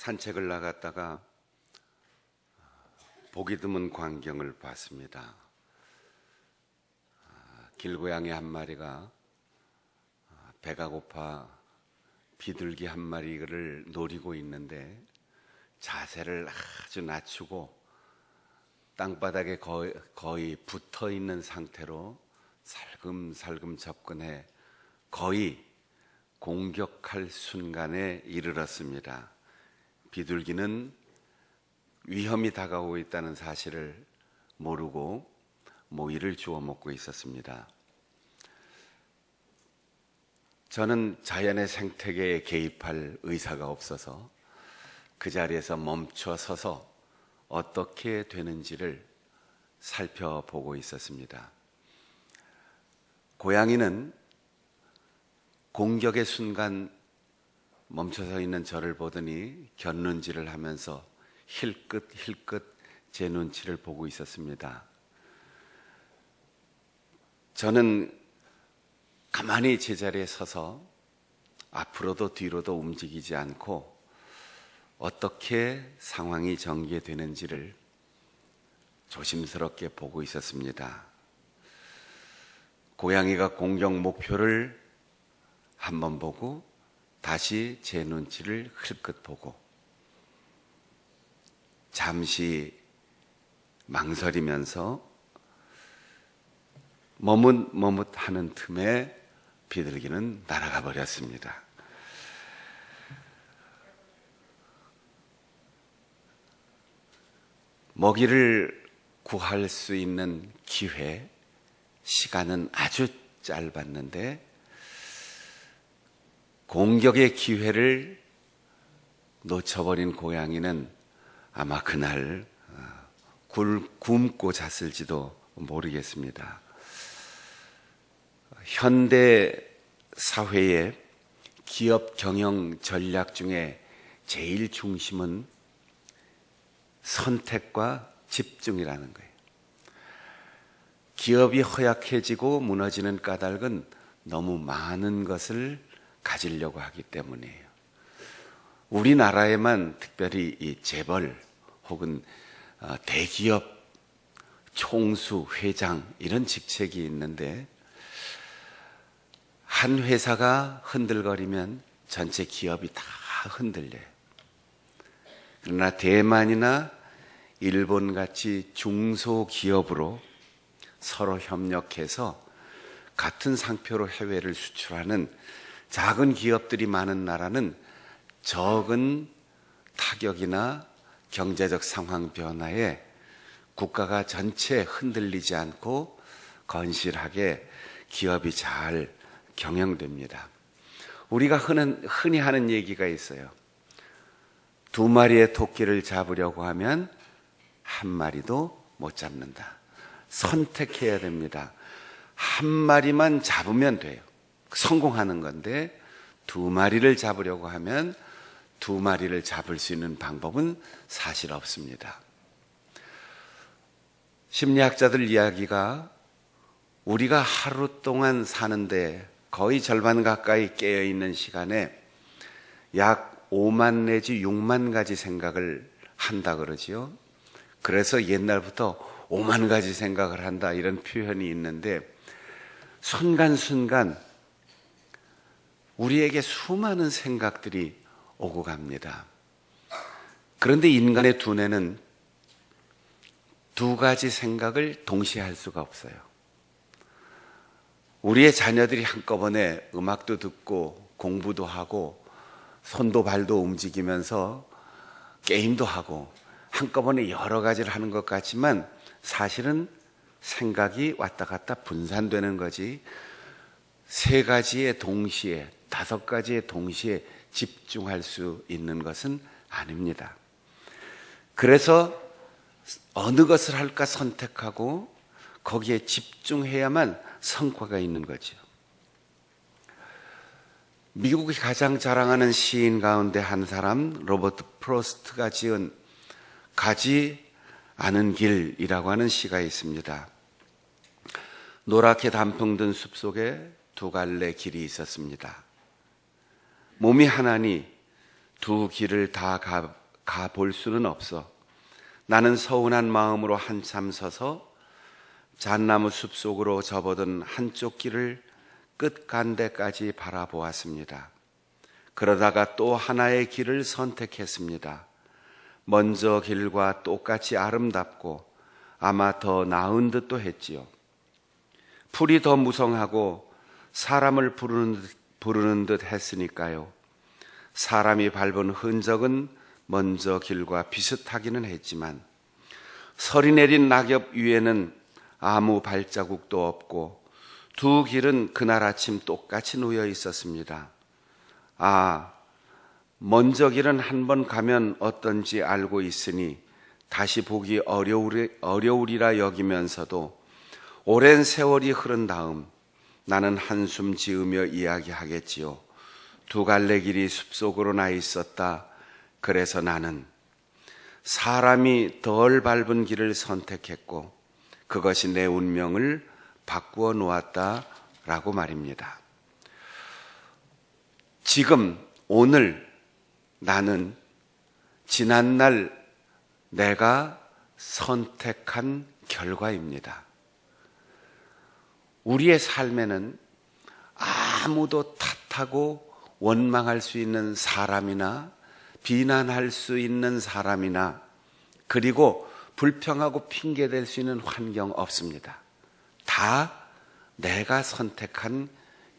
산책을 나갔다가 보기 드문 광경을 봤습니다. 길고양이 한 마리가 배가 고파 비둘기 한 마리를 노리고 있는데 자세를 아주 낮추고 땅바닥에 거의 붙어 있는 상태로 살금살금 접근해 거의 공격할 순간에 이르렀습니다. 비둘기는 위험이 다가오고 있다는 사실을 모르고 모이를 주워 먹고 있었습니다. 저는 자연의 생태계에 개입할 의사가 없어서 그 자리에서 멈춰 서서 어떻게 되는지를 살펴보고 있었습니다. 고양이는 공격의 순간 멈춰서 있는 저를 보더니 곁눈질을 하면서 힐끗힐끗 제 눈치를 보고 있었습니다. 저는 가만히 제자리에 서서 앞으로도 뒤로도 움직이지 않고 어떻게 상황이 전개되는지를 조심스럽게 보고 있었습니다. 고양이가 공격 목표를 한번 보고 다시 제 눈치를 흘끗 보고 잠시 망설이면서 머뭇머뭇하는 틈에 비둘기는 날아가 버렸습니다. 먹이를 구할 수 있는 기회, 시간은 아주 짧았는데 공격의 기회를 놓쳐버린 고양이는 아마 그날 굶고 잤을지도 모르겠습니다. 현대 사회의 기업 경영 전략 중에 제일 중심은 선택과 집중이라는 거예요. 기업이 허약해지고 무너지는 까닭은 너무 많은 것을 가지려고 하기 때문이에요. 우리나라에만 특별히 이 재벌 혹은 대기업 총수, 회장 이런 직책이 있는데 한 회사가 흔들거리면 전체 기업이 다 흔들려요. 그러나 대만이나 일본같이 중소기업으로 서로 협력해서 같은 상표로 해외를 수출하는 작은 기업들이 많은 나라는 적은 타격이나 경제적 상황 변화에 국가가 전체 흔들리지 않고 건실하게 기업이 잘 경영됩니다. 우리가 흔히 하는 얘기가 있어요. 2마리의 토끼를 잡으려고 하면 1마리도 못 잡는다. 선택해야 됩니다. 1마리만 잡으면 돼요. 성공하는 건데 2마리를 잡으려고 하면 2마리를 잡을 수 있는 방법은 사실 없습니다. 심리학자들 이야기가 우리가 하루 동안 사는데 거의 절반 가까이 깨어있는 시간에 약 5만 내지 6만 가지 생각을 한다 그러지요. 그래서 옛날부터 5만 가지 생각을 한다 이런 표현이 있는데 순간순간 우리에게 수많은 생각들이 오고 갑니다. 그런데 인간의 두뇌는 2가지 생각을 동시에 할 수가 없어요. 우리의 자녀들이 한꺼번에 음악도 듣고 공부도 하고 손도 발도 움직이면서 게임도 하고 한꺼번에 여러 가지를 하는 것 같지만 사실은 생각이 왔다 갔다 분산되는 거지 3가지에 동시에 5가지에 동시에 집중할 수 있는 것은 아닙니다. 그래서 어느 것을 할까 선택하고 거기에 집중해야만 성과가 있는 거죠. 미국이 가장 자랑하는 시인 가운데 한 사람 로버트 프로스트가 지은 가지 않은 길이라고 하는 시가 있습니다. 노랗게 단풍 든 숲속에 2갈래 길이 있었습니다. 몸이 하나니 두 길을 다 가볼 수는 없어. 나는 서운한 마음으로 한참 서서 잣나무 숲속으로 접어든 한쪽 길을 끝간데까지 바라보았습니다. 그러다가 또 하나의 길을 선택했습니다. 먼저 길과 똑같이 아름답고 아마 더 나은 듯도 했지요. 풀이 더 무성하고 사람을 부르는 듯 했으니까요. 사람이 밟은 흔적은 먼저 길과 비슷하기는 했지만 설이 내린 낙엽 위에는 아무 발자국도 없고 두 길은 그날 아침 똑같이 놓여 있었습니다. 먼저 길은 한 번 가면 어떤지 알고 있으니 다시 보기 어려우리라 여기면서도 오랜 세월이 흐른 다음 나는 한숨 지으며 이야기하겠지요. 두 갈래 길이 숲속으로 나 있었다. 그래서 나는 사람이 덜 밟은 길을 선택했고 그것이 내 운명을 바꾸어 놓았다라고 말입니다. 지금 오늘 나는 지난날 내가 선택한 결과입니다. 우리의 삶에는 아무도 탓하고 원망할 수 있는 사람이나 비난할 수 있는 사람이나 그리고 불평하고 핑계댈 수 있는 환경 없습니다. 다 내가 선택한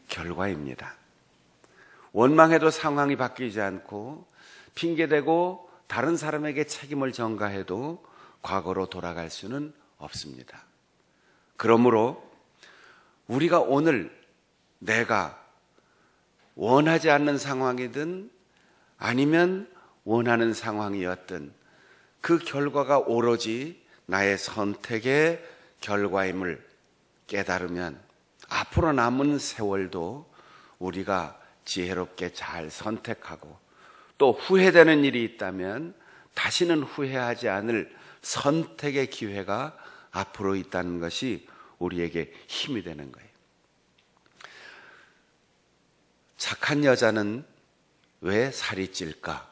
결과입니다. 원망해도 상황이 바뀌지 않고 핑계대고 다른 사람에게 책임을 전가해도 과거로 돌아갈 수는 없습니다. 그러므로 우리가 오늘 내가 원하지 않는 상황이든 아니면 원하는 상황이었든 그 결과가 오로지 나의 선택의 결과임을 깨달으면 앞으로 남은 세월도 우리가 지혜롭게 잘 선택하고 또 후회되는 일이 있다면 다시는 후회하지 않을 선택의 기회가 앞으로 있다는 것이 우리에게 힘이 되는 거예요. 착한 여자는 왜 살이 찔까?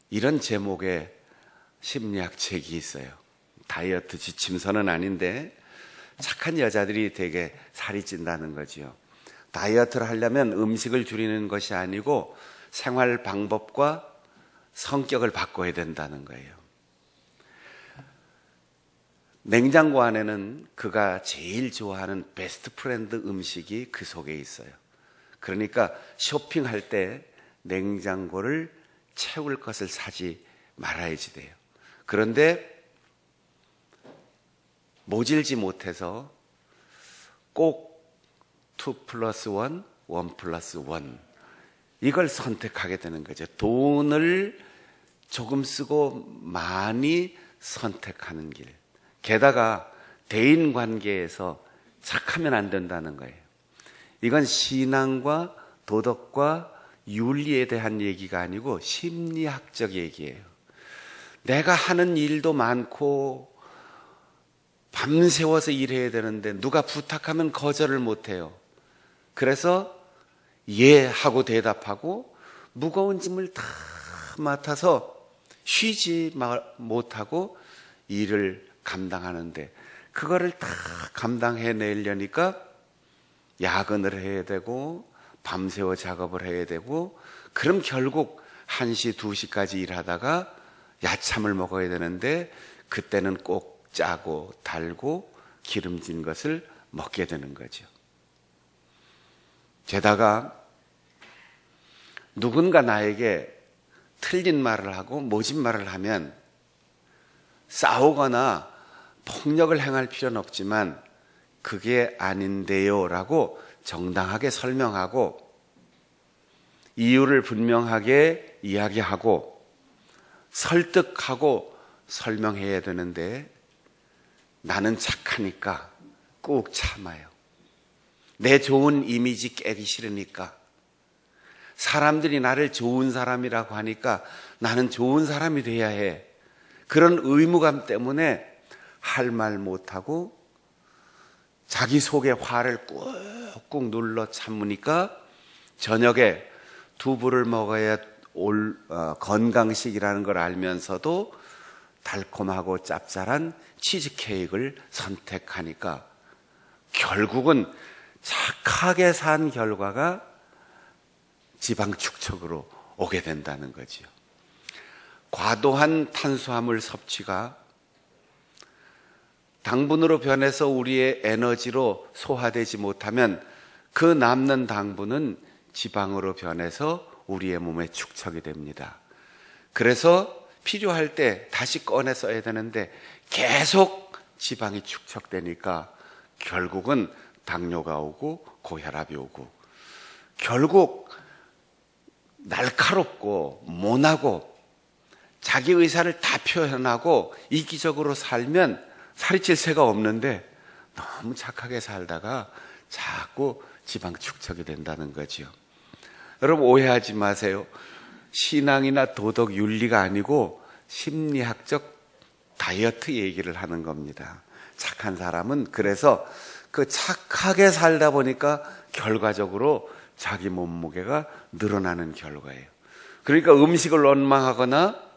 이런 제목의 심리학 책이 있어요. 다이어트 지침서는 아닌데 착한 여자들이 되게 살이 찐다는 거지요. 다이어트를 하려면 음식을 줄이는 것이 아니고 생활 방법과 성격을 바꿔야 된다는 거예요. 냉장고 안에는 그가 제일 좋아하는 베스트 프렌드 음식이 그 속에 있어요. 그러니까 쇼핑할 때 냉장고를 채울 것을 사지 말아야지 돼요. 그런데 모질지 못해서 꼭 2+1, 1+1 이걸 선택하게 되는 거죠. 돈을 조금 쓰고 많이 선택하는 길. 게다가 대인관계에서 착하면 안 된다는 거예요. 이건 신앙과 도덕과 윤리에 대한 얘기가 아니고 심리학적 얘기예요. 내가 하는 일도 많고 밤새워서 일해야 되는데 누가 부탁하면 거절을 못해요. 그래서 예 하고 대답하고 무거운 짐을 다 맡아서 쉬지 못하고 일을 감당하는데 그거를 다 감당해내려니까 야근을 해야 되고 밤새워 작업을 해야 되고 그럼 결국 1시, 2시까지 일하다가 야참을 먹어야 되는데 그때는 꼭 짜고 달고 기름진 것을 먹게 되는 거죠. 게다가 누군가 나에게 틀린 말을 하고 모진 말을 하면 싸우거나 폭력을 행할 필요는 없지만 그게 아닌데요 라고 정당하게 설명하고 이유를 분명하게 이야기하고 설득하고 설명해야 되는데 나는 착하니까 꾹 참아요. 내 좋은 이미지 깨기 싫으니까 사람들이 나를 좋은 사람이라고 하니까 나는 좋은 사람이 돼야 해. 그런 의무감 때문에 할 말 못하고 자기 속에 화를 꾹꾹 눌러 참으니까 저녁에 두부를 먹어야 건강식이라는 걸 알면서도 달콤하고 짭짤한 치즈케이크를 선택하니까 결국은 착하게 산 결과가 지방 축적으로 오게 된다는 거지요. 과도한 탄수화물 섭취가 당분으로 변해서 우리의 에너지로 소화되지 못하면 그 남는 당분은 지방으로 변해서 우리의 몸에 축적이 됩니다. 그래서 필요할 때 다시 꺼내 써야 되는데 계속 지방이 축적되니까 결국은 당뇨가 오고 고혈압이 오고 결국 날카롭고 모나고 자기 의사를 다 표현하고 이기적으로 살면 살이 찔 새가 없는데 너무 착하게 살다가 자꾸 지방 축적이 된다는 거죠. 여러분 오해하지 마세요. 신앙이나 도덕 윤리가 아니고 심리학적 다이어트 얘기를 하는 겁니다. 착한 사람은 그래서 그 착하게 살다 보니까 결과적으로 자기 몸무게가 늘어나는 결과예요. 그러니까 음식을 원망하거나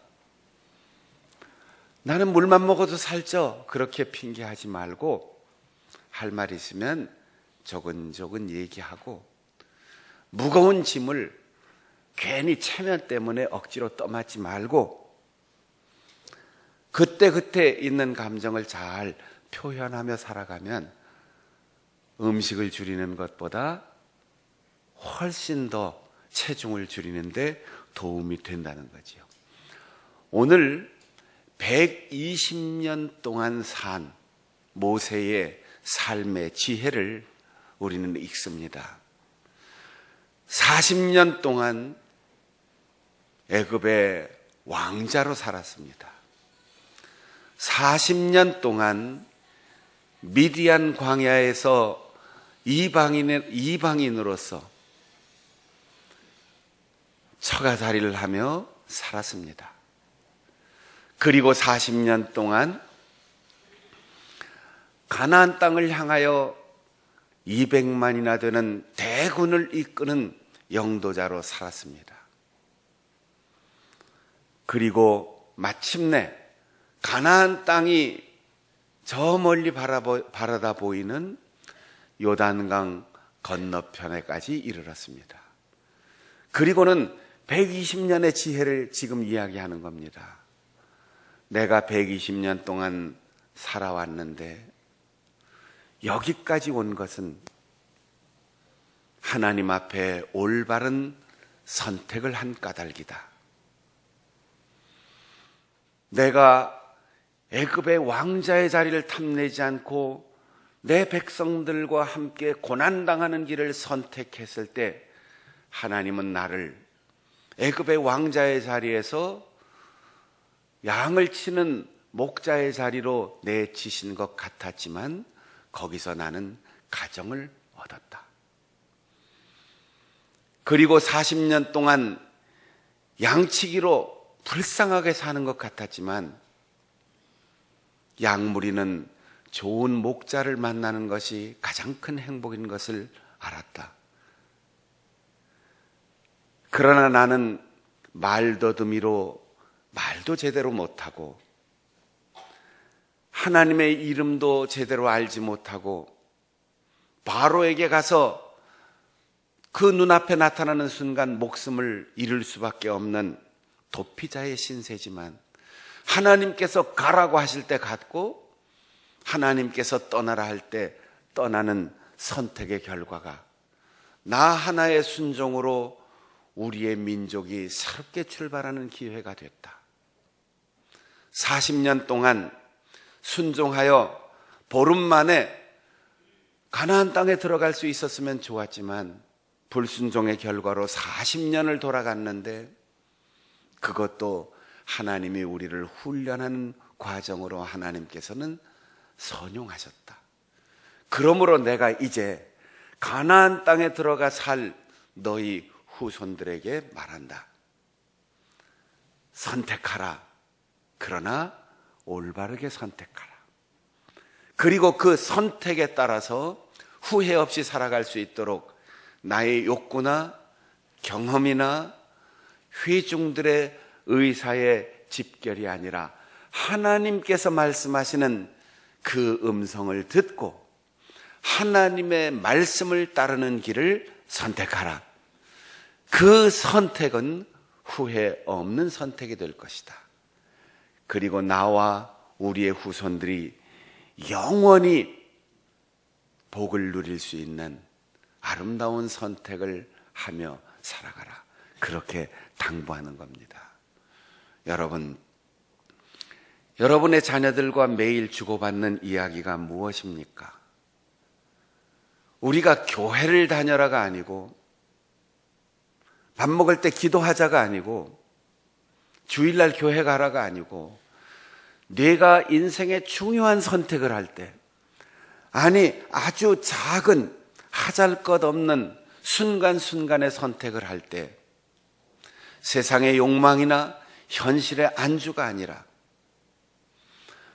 나는 물만 먹어도 살쪄 그렇게 핑계하지 말고 할 말 있으면 조근조근 얘기하고 무거운 짐을 괜히 체면 때문에 억지로 떠맡지 말고 그때그때 있는 감정을 잘 표현하며 살아가면 음식을 줄이는 것보다 훨씬 더 체중을 줄이는데 도움이 된다는 거지요. 오늘 120년 동안 산 모세의 삶의 지혜를 우리는 읽습니다. 40년 동안 애굽의 왕자로 살았습니다. 40년 동안 미디안 광야에서 이방인으로서 처가살이를 하며 살았습니다. 그리고 40년 동안 가나안 땅을 향하여 200만이나 되는 대군을 이끄는 영도자로 살았습니다. 그리고 마침내 가나안 땅이 저 멀리 바라다 보이는 요단강 건너편에까지 이르렀습니다. 그리고는 120년의 지혜를 지금 이야기하는 겁니다. 내가 120년 동안 살아왔는데 여기까지 온 것은 하나님 앞에 올바른 선택을 한 까닭이다. 내가 애굽의 왕자의 자리를 탐내지 않고 내 백성들과 함께 고난당하는 길을 선택했을 때 하나님은 나를 애굽의 왕자의 자리에서 양을 치는 목자의 자리로 내치신 것 같았지만 거기서 나는 가정을 얻었다. 그리고 40년 동안 양치기로 불쌍하게 사는 것 같았지만 양무리는 좋은 목자를 만나는 것이 가장 큰 행복인 것을 알았다. 그러나 나는 말더듬이로 말도 제대로 못하고 하나님의 이름도 제대로 알지 못하고 바로에게 가서 그 눈앞에 나타나는 순간 목숨을 잃을 수밖에 없는 도피자의 신세지만 하나님께서 가라고 하실 때 갔고 하나님께서 떠나라 할 때 떠나는 선택의 결과가 나 하나의 순종으로 우리의 민족이 새롭게 출발하는 기회가 됐다. 40년 동안 순종하여 보름 만에 가나안 땅에 들어갈 수 있었으면 좋았지만 불순종의 결과로 40년을 돌아갔는데 그것도 하나님이 우리를 훈련하는 과정으로 하나님께서는 선용하셨다. 그러므로 내가 이제 가나안 땅에 들어가 살 너희 후손들에게 말한다. 선택하라. 그러나 올바르게 선택하라. 그리고 그 선택에 따라서 후회 없이 살아갈 수 있도록 나의 욕구나 경험이나 회중들의 의사의 집결이 아니라 하나님께서 말씀하시는 그 음성을 듣고 하나님의 말씀을 따르는 길을 선택하라. 그 선택은 후회 없는 선택이 될 것이다. 그리고 나와 우리의 후손들이 영원히 복을 누릴 수 있는 아름다운 선택을 하며 살아가라. 그렇게 당부하는 겁니다. 여러분의 자녀들과 매일 주고받는 이야기가 무엇입니까? 우리가 교회를 다녀라가 아니고, 밥 먹을 때 기도하자가 아니고, 주일날 교회 가라가 아니고, 내가 인생의 중요한 선택을 할 때, 아니 아주 작은 하잘것없는 순간순간의 선택을 할 때, 세상의 욕망이나 현실의 안주가 아니라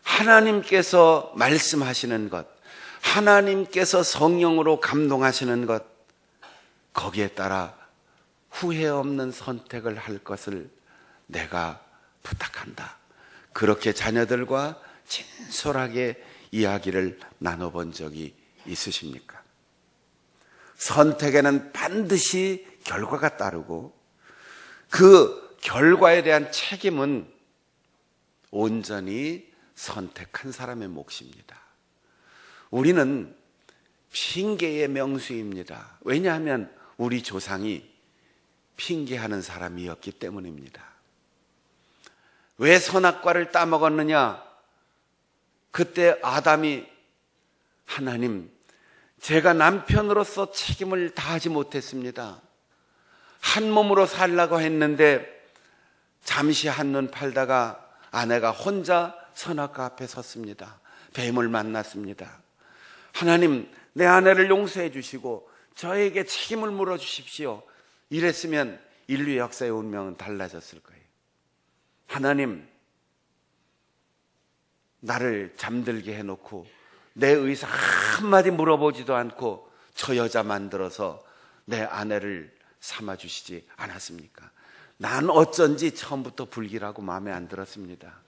하나님께서 말씀하시는 것, 하나님께서 성령으로 감동하시는 것, 거기에 따라 후회 없는 선택을 할 것을 내가 부탁한다. 그렇게 자녀들과 진솔하게 이야기를 나눠본 적이 있으십니까? 선택에는 반드시 결과가 따르고 그 결과에 대한 책임은 온전히 선택한 사람의 몫입니다. 우리는 핑계의 명수입니다. 왜냐하면 우리 조상이 핑계하는 사람이었기 때문입니다. 왜 선악과를 따먹었느냐? 그때 아담이 하나님, 제가 남편으로서 책임을 다하지 못했습니다. 한 몸으로 살라고 했는데 잠시 한눈 팔다가 아내가 혼자 선악과 앞에 섰습니다. 뱀을 만났습니다. 하나님, 내 아내를 용서해 주시고 저에게 책임을 물어주십시오. 이랬으면 인류 역사의 운명은 달라졌을 거예요. 하나님, 나를 잠들게 해놓고 내 의사 한마디 물어보지도 않고 저 여자 만들어서 내 아내를 삼아주시지 않았습니까? 난 어쩐지 처음부터 불길하고 마음에 안 들었습니다.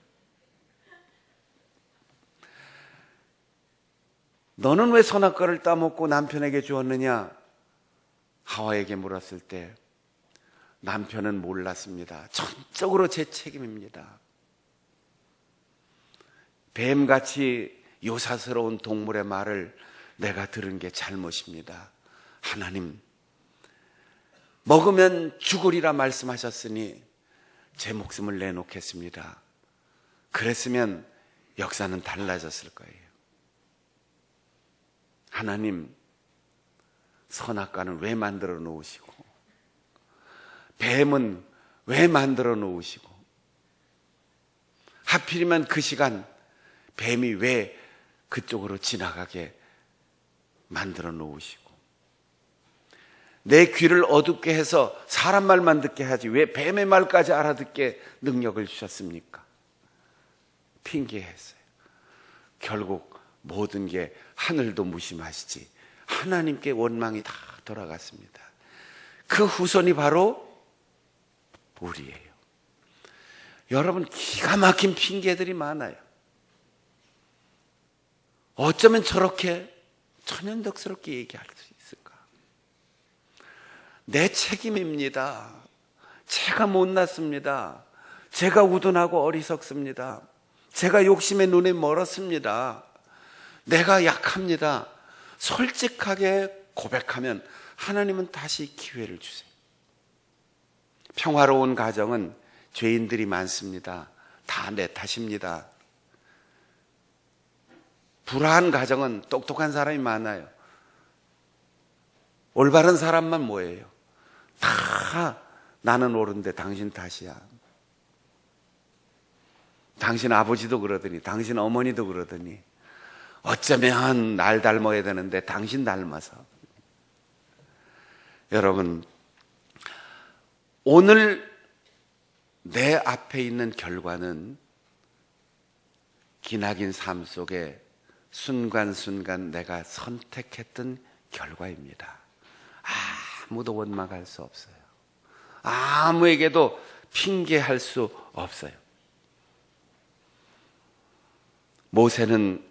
너는 왜 선악과를 따먹고 남편에게 주었느냐? 하와에게 물었을 때 남편은 몰랐습니다. 전적으로 제 책임입니다. 뱀같이 요사스러운 동물의 말을 내가 들은 게 잘못입니다. 하나님, 먹으면 죽으리라 말씀하셨으니 제 목숨을 내놓겠습니다. 그랬으면 역사는 달라졌을 거예요. 하나님, 선악과는 왜 만들어 놓으시고 뱀은 왜 만들어 놓으시고 하필이면 그 시간 뱀이 왜 그쪽으로 지나가게 만들어 놓으시고 내 귀를 어둡게 해서 사람 말만 듣게 하지 왜 뱀의 말까지 알아듣게 능력을 주셨습니까? 핑계했어요. 결국 모든 게 하늘도 무심하시지 하나님께 원망이 다 돌아갔습니다. 그 후손이 바로 우리예요. 여러분, 기가 막힌 핑계들이 많아요. 어쩌면 저렇게 천연덕스럽게 얘기할 수 있을까? 내 책임입니다. 제가 못났습니다. 제가 우둔하고 어리석습니다. 제가 욕심의 눈에 멀었습니다. 내가 약합니다. 솔직하게 고백하면 하나님은 다시 기회를 주세요. 평화로운 가정은 죄인들이 많습니다. 다 내 탓입니다. 불화한 가정은 똑똑한 사람이 많아요. 올바른 사람만 뭐예요? 다 나는 옳은데 당신 탓이야. 당신 아버지도 그러더니 당신 어머니도 그러더니 어쩌면 날 닮아야 되는데 당신 닮아서. 여러분, 오늘 내 앞에 있는 결과는 기나긴 삶 속에 순간순간 내가 선택했던 결과입니다. 아무도 원망할 수 없어요. 아무에게도 핑계할 수 없어요. 모세는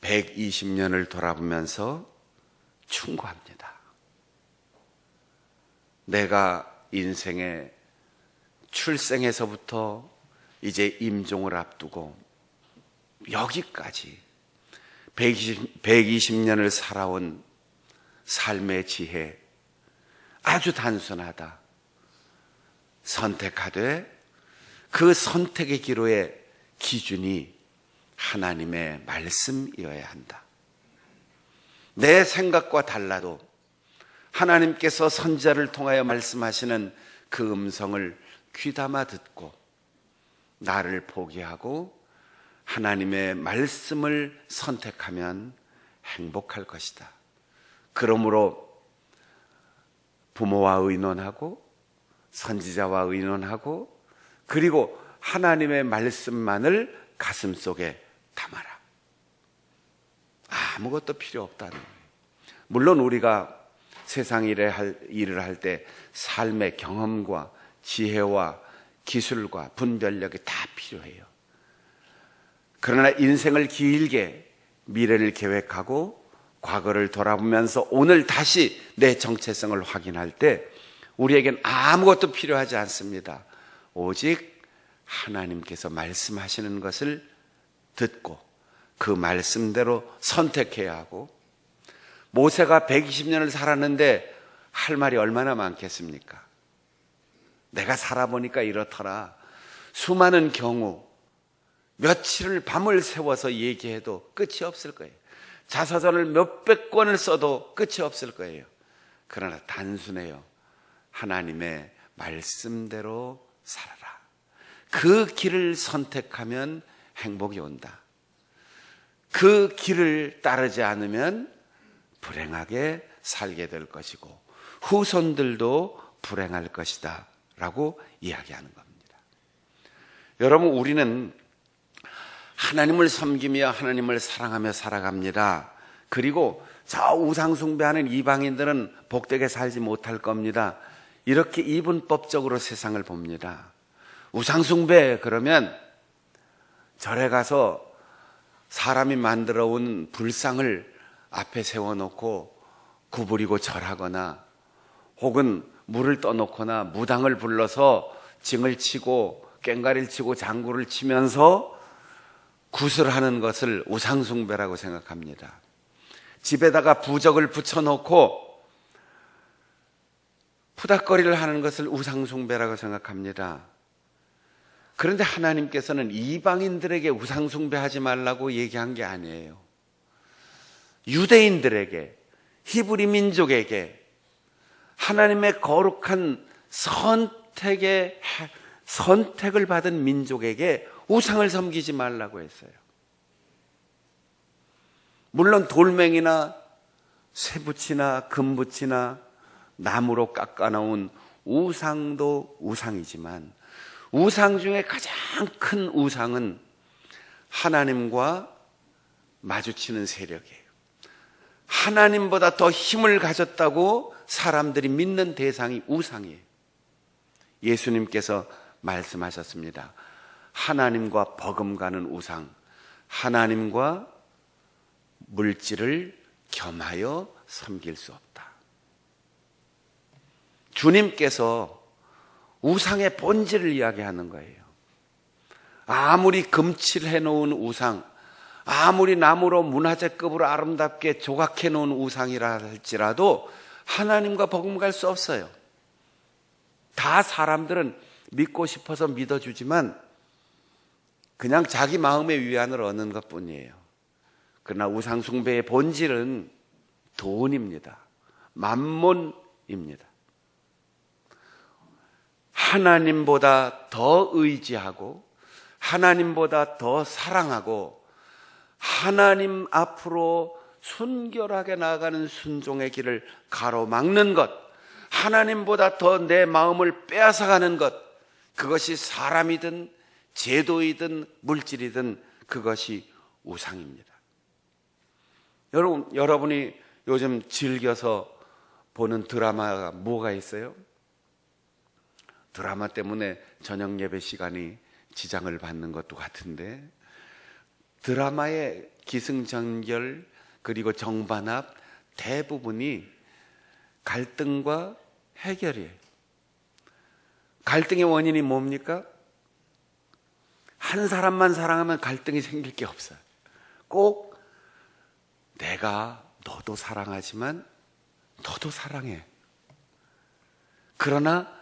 120년을 돌아보면서 충고합니다. 내가 인생의 출생에서부터 이제 임종을 앞두고 여기까지 120년을 살아온 삶의 지혜, 아주 단순하다. 선택하되 그 선택의 기로의 기준이 하나님의 말씀이어야 한다. 내 생각과 달라도 하나님께서 선지자를 통하여 말씀하시는 그 음성을 귀담아 듣고 나를 포기하고 하나님의 말씀을 선택하면 행복할 것이다. 그러므로 부모와 의논하고 선지자와 의논하고 그리고 하나님의 말씀만을 가슴속에 담아라. 아무것도 필요 없다는 거예요. 물론 우리가 세상 일을 할 때 삶의 경험과 지혜와 기술과 분별력이 다 필요해요. 그러나 인생을 길게 미래를 계획하고 과거를 돌아보면서 오늘 다시 내 정체성을 확인할 때 우리에겐 아무것도 필요하지 않습니다. 오직 하나님께서 말씀하시는 것을 듣고 그 말씀대로 선택해야 하고, 모세가 120년을 살았는데 할 말이 얼마나 많겠습니까? 내가 살아보니까 이렇더라. 수많은 경우 며칠을 밤을 새워서 얘기해도 끝이 없을 거예요. 자서전을 몇백 권을 써도 끝이 없을 거예요. 그러나 단순해요. 하나님의 말씀대로 살아라. 그 길을 선택하면 행복이 온다. 그 길을 따르지 않으면 불행하게 살게 될 것이고 후손들도 불행할 것이다 라고 이야기하는 겁니다. 여러분, 우리는 하나님을 섬기며 하나님을 사랑하며 살아갑니다. 그리고 저 우상 숭배하는 이방인들은 복되게 살지 못할 겁니다. 이렇게 이분법적으로 세상을 봅니다. 우상 숭배 그러면 절에 가서 사람이 만들어 온 불상을 앞에 세워놓고 구부리고 절하거나 혹은 물을 떠놓거나 무당을 불러서 징을 치고 꽹과리를 치고 장구를 치면서 구슬하는 것을 우상숭배라고 생각합니다. 집에다가 부적을 붙여놓고 푸닥거리를 하는 것을 우상숭배라고 생각합니다. 그런데 하나님께서는 이방인들에게 우상숭배하지 말라고 얘기한 게 아니에요. 유대인들에게, 히브리 민족에게 하나님의 거룩한 선택을 받은 민족에게 우상을 섬기지 말라고 했어요. 물론 돌멩이나 쇠붙이나 금붙이나 나무로 깎아놓은 우상도 우상이지만 우상 중에 가장 큰 우상은 하나님과 마주치는 세력이에요. 하나님보다 더 힘을 가졌다고 사람들이 믿는 대상이 우상이에요. 예수님께서 말씀하셨습니다. 하나님과 버금가는 우상, 하나님과 물질을 겸하여 섬길 수 없다. 주님께서 우상의 본질을 이야기하는 거예요. 아무리 금칠해 놓은 우상, 아무리 나무로 문화재급으로 아름답게 조각해 놓은 우상이라 할지라도 하나님과 버금갈 수 없어요. 다 사람들은 믿고 싶어서 믿어주지만 그냥 자기 마음의 위안을 얻는 것뿐이에요. 그러나 우상 숭배의 본질은 돈입니다. 만몬입니다. 하나님보다 더 의지하고 하나님보다 더 사랑하고 하나님 앞으로 순결하게 나아가는 순종의 길을 가로막는 것, 하나님보다 더 내 마음을 빼앗아가는 것, 그것이 사람이든 제도이든 물질이든 그것이 우상입니다. 여러분이 요즘 즐겨서 보는 드라마가 뭐가 있어요? 드라마 때문에 저녁 예배 시간이 지장을 받는 것도 같은데, 드라마의 기승전결 그리고 정반합 대부분이 갈등과 해결이에요. 갈등의 원인이 뭡니까? 한 사람만 사랑하면 갈등이 생길 게 없어요. 꼭 내가 너도 사랑하지만 너도 사랑해. 그러나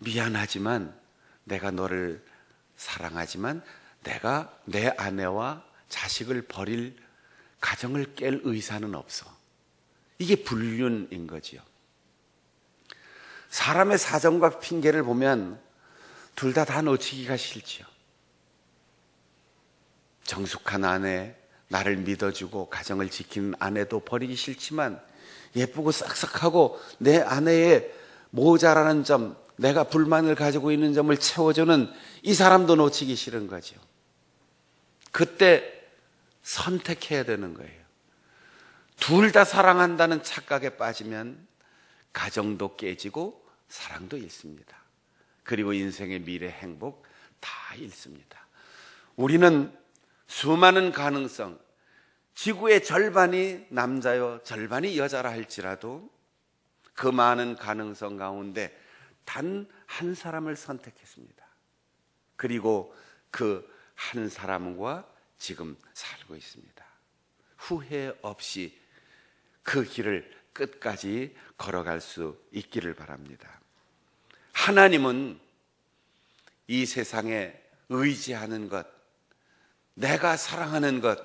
미안하지만 내가 너를 사랑하지만 내가 내 아내와 자식을 버릴, 가정을 깰 의사는 없어. 이게 불륜인 거지요. 사람의 사정과 핑계를 보면 둘 다 놓치기가 싫지요. 정숙한 아내, 나를 믿어주고 가정을 지키는 아내도 버리기 싫지만 예쁘고 싹싹하고 내 아내의 모자라는 점, 내가 불만을 가지고 있는 점을 채워주는 이 사람도 놓치기 싫은 거죠. 그때 선택해야 되는 거예요. 둘 다 사랑한다는 착각에 빠지면 가정도 깨지고 사랑도 잃습니다. 그리고 인생의 미래 행복 다 잃습니다. 우리는 수많은 가능성, 지구의 절반이 남자요 절반이 여자라 할지라도 그 많은 가능성 가운데 단 한 사람을 선택했습니다. 그리고 그 한 사람과 지금 살고 있습니다. 후회 없이 그 길을 끝까지 걸어갈 수 있기를 바랍니다. 하나님은 이 세상에 의지하는 것, 내가 사랑하는 것,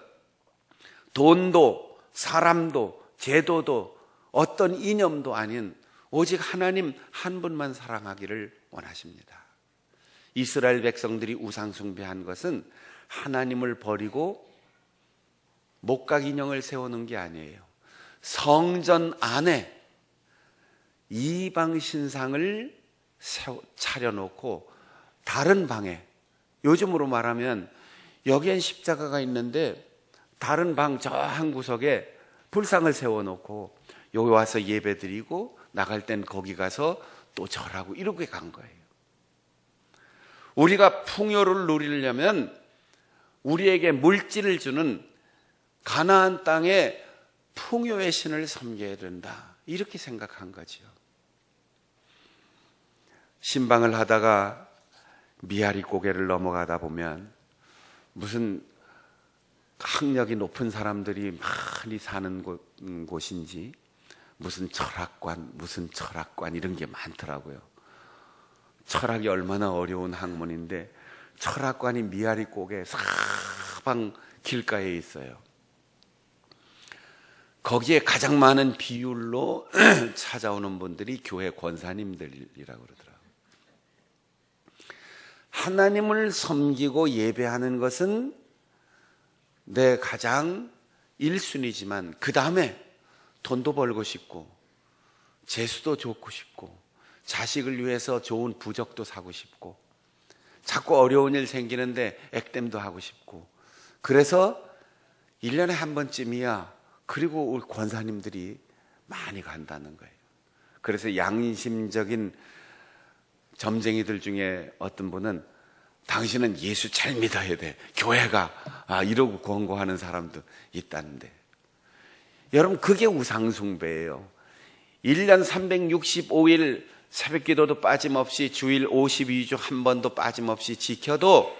돈도 사람도 제도도 어떤 이념도 아닌 오직 하나님 한 분만 사랑하기를 원하십니다. 이스라엘 백성들이 우상 숭배한 것은 하나님을 버리고 목각 인형을 세우는 게 아니에요. 성전 안에 이방 신상을 차려놓고 다른 방에, 요즘으로 말하면 여기엔 십자가가 있는데 다른 방 저 한 구석에 불상을 세워놓고 여기 와서 예배드리고 나갈 땐 거기 가서 또 절하고 이렇게 간 거예요. 우리가 풍요를 누리려면 우리에게 물질을 주는 가나안 땅에 풍요의 신을 섬겨야 된다, 이렇게 생각한 거죠. 신방을 하다가 미아리 고개를 넘어가다 보면 무슨 학력이 높은 사람들이 많이 사는 곳인지 무슨 철학관 이런 게 많더라고요. 철학이 얼마나 어려운 학문인데 철학관이 미아리 고개 사방 길가에 있어요. 거기에 가장 많은 비율로 찾아오는 분들이 교회 권사님들이라고 그러더라고요. 하나님을 섬기고 예배하는 것은 내 가장 1순위지만 그 다음에 돈도 벌고 싶고 재수도 좋고 싶고 자식을 위해서 좋은 부적도 사고 싶고 자꾸 어려운 일 생기는데 액땜도 하고 싶고, 그래서 1년에 한 번쯤이야 그리고 우리 권사님들이 많이 간다는 거예요. 그래서 양심적인 점쟁이들 중에 어떤 분은 당신은 예수 잘 믿어야 돼, 교회가 이러고 권고하는 사람도 있다는데, 여러분 그게 우상숭배예요. 1년 365일 새벽기도도 빠짐없이 주일 52주 한 번도 빠짐없이 지켜도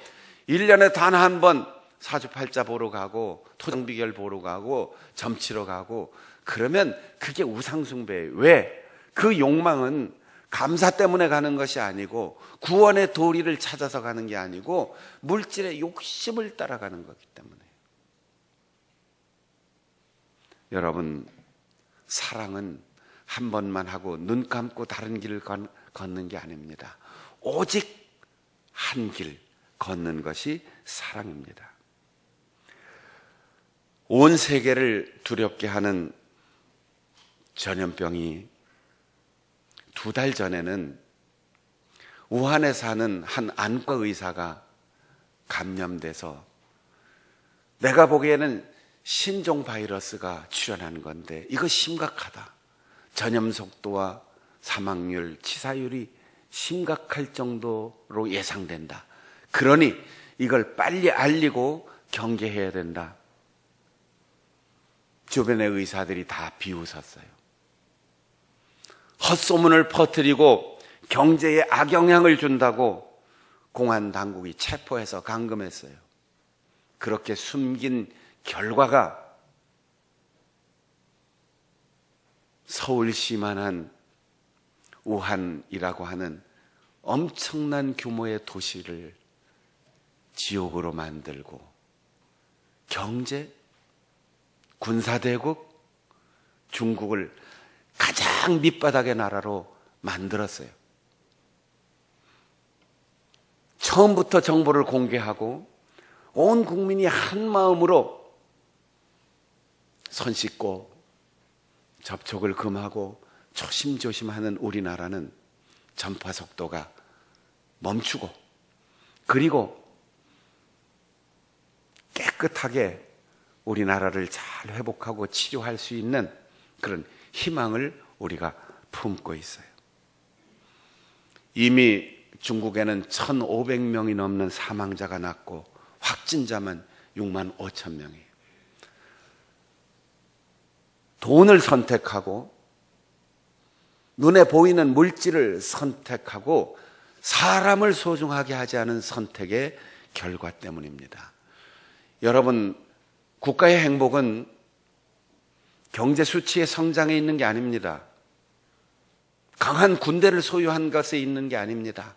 1년에 단 한 번 사주팔자 보러 가고 토정비결 보러 가고 점치러 가고 그러면 그게 우상숭배예요. 왜? 그 욕망은 감사 때문에 가는 것이 아니고 구원의 도리를 찾아서 가는 게 아니고 물질의 욕심을 따라가는 거기 때문에. 여러분, 사랑은 한 번만 하고 눈 감고 다른 길을 걷는 게 아닙니다. 오직 한 길 걷는 것이 사랑입니다. 온 세계를 두렵게 하는 전염병이 2달 전에는 우한에 사는 한 안과 의사가 감염돼서 내가 보기에는 신종 바이러스가 출현한 건데 이거 심각하다. 전염 속도와 사망률, 치사율이 심각할 정도로 예상된다. 그러니 이걸 빨리 알리고 경계해야 된다. 주변의 의사들이 다 비웃었어요. 헛소문을 퍼뜨리고 경제에 악영향을 준다고 공안 당국이 체포해서 감금했어요. 그렇게 숨긴 결과가 서울시만한 우한이라고 하는 엄청난 규모의 도시를 지옥으로 만들고 경제, 군사대국, 중국을 가장 밑바닥의 나라로 만들었어요. 처음부터 정보를 공개하고 온 국민이 한 마음으로 손 씻고 접촉을 금하고 조심조심하는 우리나라는 전파 속도가 멈추고 그리고 깨끗하게 우리나라를 잘 회복하고 치료할 수 있는 그런 희망을 우리가 품고 있어요. 이미 중국에는 1,500명이 넘는 사망자가 났고 확진자만 6만 5천 명이에요. 돈을 선택하고 눈에 보이는 물질을 선택하고 사람을 소중하게 하지 않은 선택의 결과 때문입니다. 여러분, 국가의 행복은 경제 수치의 성장에 있는 게 아닙니다. 강한 군대를 소유한 것에 있는 게 아닙니다.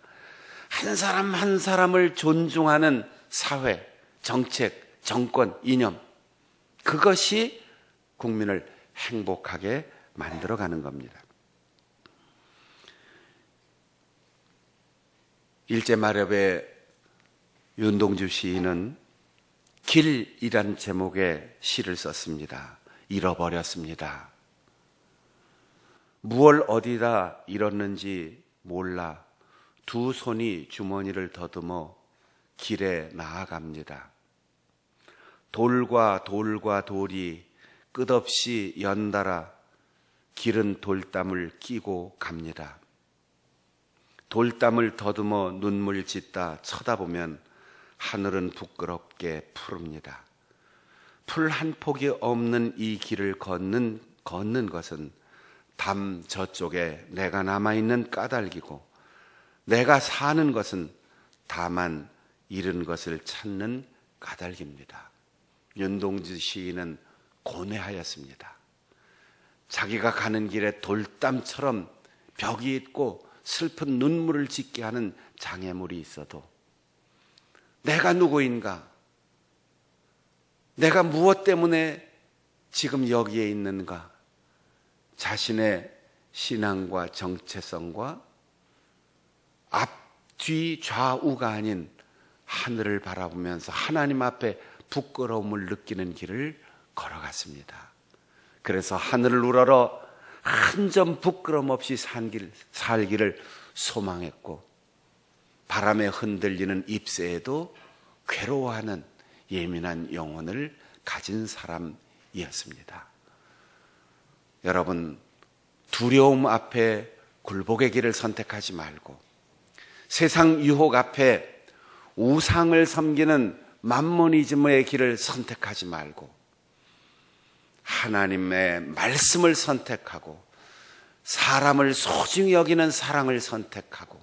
한 사람 한 사람을 존중하는 사회, 정책, 정권, 이념, 그것이 국민을 행복하게 만들어가는 겁니다. 일제마렵의 윤동주 시인은 길이란 제목의 시를 썼습니다. 잃어버렸습니다. 무얼 어디다 잃었는지 몰라 두 손이 주머니를 더듬어 길에 나아갑니다. 돌과 돌과 돌이 끝없이 연달아 길은 돌담을 끼고 갑니다. 돌담을 더듬어 눈물 짓다 쳐다보면 하늘은 부끄럽게 푸릅니다. 풀 한 폭이 없는 이 길을 걷는 것은 담 저쪽에 내가 남아있는 까닭이고 내가 사는 것은 다만 잃은 것을 찾는 까닭입니다. 윤동주 시인은 고뇌하였습니다. 자기가 가는 길에 돌담처럼 벽이 있고 슬픈 눈물을 짓게 하는 장애물이 있어도 내가 누구인가? 내가 무엇 때문에 지금 여기에 있는가? 자신의 신앙과 정체성과 앞, 뒤, 좌우가 아닌 하늘을 바라보면서 하나님 앞에 부끄러움을 느끼는 길을 걸어갔습니다. 그래서 하늘을 우러러 한 점 부끄럼 없이 살기를 소망했고 바람에 흔들리는 잎새에도 괴로워하는 예민한 영혼을 가진 사람이었습니다. 여러분, 두려움 앞에 굴복의 길을 선택하지 말고 세상 유혹 앞에 우상을 섬기는 맘모니즘의 길을 선택하지 말고 하나님의 말씀을 선택하고 사람을 소중히 여기는 사랑을 선택하고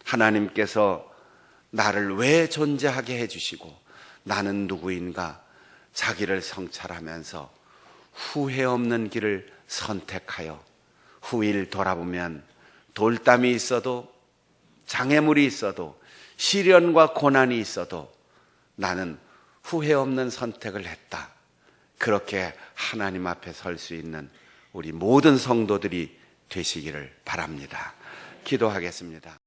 하나님께서 나를 왜 존재하게 해주시고 나는 누구인가 자기를 성찰하면서 후회 없는 길을 선택하여 후일 돌아보면 돌담이 있어도 장애물이 있어도 시련과 고난이 있어도 나는 후회 없는 선택을 했다. 그렇게 하나님 앞에 설 수 있는 우리 모든 성도들이 되시기를 바랍니다. 기도하겠습니다.